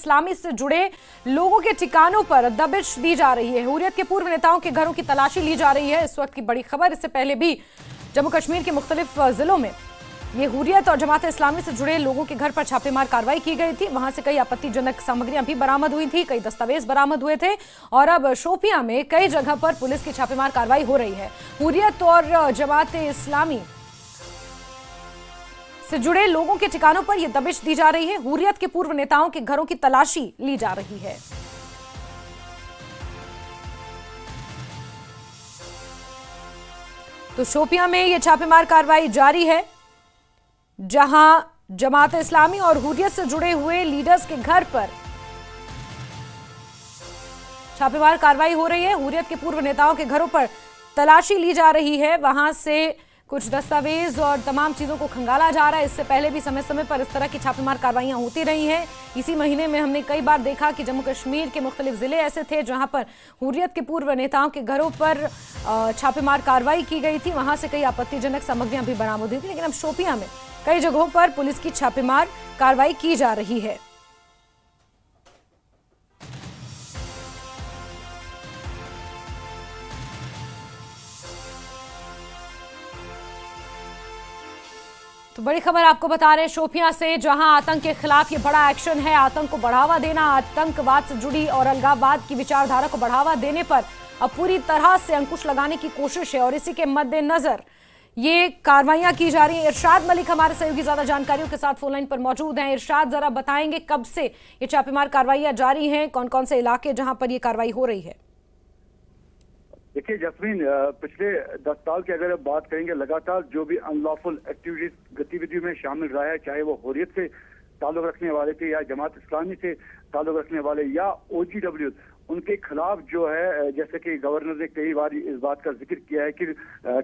इस्लामी से जुड़े लोगों के ठिकानों पर दबिश दी जा रही है। हुर्रियत के पूर्व नेताओं के घरों की तलाशी ली जा रही है। इस वक्त की बड़ी खबर, इससे पहले भी जम्मू कश्मीर के मुख्तलिफ जिलों में ये हुर्रियत और जमात इस्लामी से जुड़े लोगों के घर पर छापेमार कार्रवाई की गई थी। वहां से कई आपत्तिजनक सामग्रियां भी बरामद हुई थी, कई दस्तावेज बरामद हुए थे और अब शोपियां में कई जगह पर पुलिस की छापेमार कार्रवाई हो रही है। हुर्रियत और जमात इस्लामी से जुड़े लोगों के ठिकानों पर यह दबिश दी जा रही है। हुर्रियत के पूर्व नेताओं के घरों की तलाशी ली जा रही है। तो शोपियां में यह छापेमार कार्रवाई जारी है, जहां जमात इस्लामी और हुर्रियत से जुड़े हुए लीडर्स के घर पर छापेमार कार्रवाई हो रही है। हुर्रियत के पूर्व नेताओं के घरों पर तलाशी ली जा रही है, वहां से कुछ दस्तावेज और तमाम चीजों को खंगाला जा रहा है। इससे पहले भी समय समय पर इस तरह की छापेमार कार्रवाइयां होती रही हैं। इसी महीने में हमने कई बार देखा कि जम्मू कश्मीर के मुख्तलिफ जिले ऐसे थे जहां पर हुर्रियत के पूर्व नेताओं के घरों पर छापेमार कार्रवाई की गई थी। वहां से कई आपत्तिजनक सामग्रियां भी बरामद हुई थी, लेकिन अब शोपियां में कई जगहों पर पुलिस की छापेमार कार्रवाई की जा रही है। तो बड़ी खबर आपको बता रहे हैं शोपियां से, जहां आतंक के खिलाफ ये बड़ा एक्शन है। आतंक को बढ़ावा देना, आतंकवाद से जुड़ी और अलगाववाद की विचारधारा को बढ़ावा देने पर अब पूरी तरह से अंकुश लगाने की कोशिश है और इसी के मद्देनजर ये कार्रवाइयां की जा रही हैं। इरशाद मलिक हमारे सहयोगी ज्यादा जानकारियों के साथ फोनलाइन पर मौजूद हैं। इरशाद, जरा बताएंगे कब से ये छापेमार कार्रवाइयां जारी हैं, कौन कौन से इलाके जहां पर ये कार्रवाई हो रही है? देखिए जस्मीन, पिछले 10 साल की अगर बात करेंगे, लगातार जो भी अनलॉफुल एक्टिविटीज गतिविधियों में शामिल रहा है, चाहे वो हुर्रियत से ताल्लुक रखने वाले थे या जमात इस्लामी से ताल्लुक रखने वाले या OGW, उनके खिलाफ जो है, जैसे कि गवर्नर ने कई बार इस बात का जिक्र किया है कि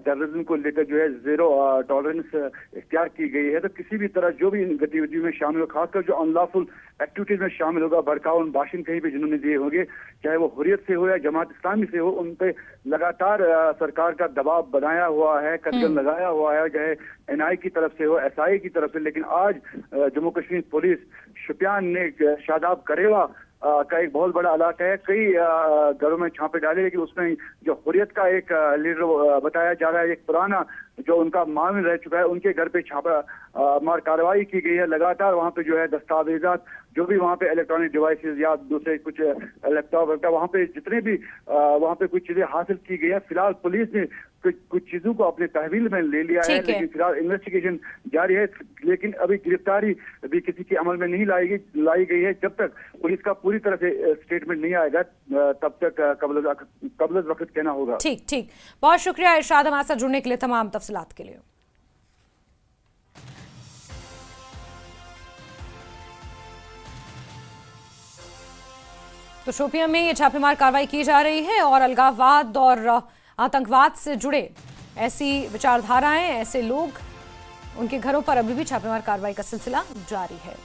टेररिज्म को लेकर जो है जीरो टॉलरेंस इख्तियार की गई है। तो किसी भी तरह जो भी इन गतिविधियों में शामिल हो, खासकर जो अनलॉफुल एक्टिविटीज में शामिल होगा, भड़काऊ भाषण कहीं भी जिन्होंने दिए होंगे, चाहे वो हुर्रियत से हो या जमात इस्लामी से हो, उन पे लगातार सरकार का दबाव बनाया हुआ है, कदगन लगाया हुआ है, चाहे NI की तरफ से हो, SI की तरफ से। लेकिन आज जम्मू कश्मीर पुलिस शोपियान ने शादाब करेवा का एक बहुत बड़ा इलाका है, कई घरों में छापे डाले, लेकिन उसमें जो हुर्रियत का एक लीडर बताया जा रहा है, एक पुराना जो उनका मामला रह चुका है, उनके घर पे छापा मार कार्रवाई की गई है। लगातार वहाँ पे जो है दस्तावेजात, जो भी वहाँ पे इलेक्ट्रॉनिक डिवाइसेस या दूसरे कुछ लैपटॉप वहाँ पे जितने भी वहाँ पे कुछ चीजें हासिल की गई है। फिलहाल पुलिस ने कुछ चीजों को अपने तहवील में ले लिया है, लेकिन फिलहाल इन्वेस्टिगेशन जारी है। लेकिन अभी गिरफ्तारी भी किसी के अमल में नहीं लाई गई है। जब तक पुलिस का पूरी तरह से स्टेटमेंट नहीं आएगा, तब तक कबल वक्त कहना होगा। ठीक ठीक, बहुत शुक्रिया इरशाद हमारे साथ जुड़ने के लिए, तमाम तफसीलात के लिए। तो शोपियां में ये छापेमार कार्रवाई की जा रही है और अलगाववाद और आतंकवाद से जुड़े ऐसी विचारधाराएं, ऐसे लोग, उनके घरों पर अभी भी छापेमार कार्रवाई का सिलसिला जारी है।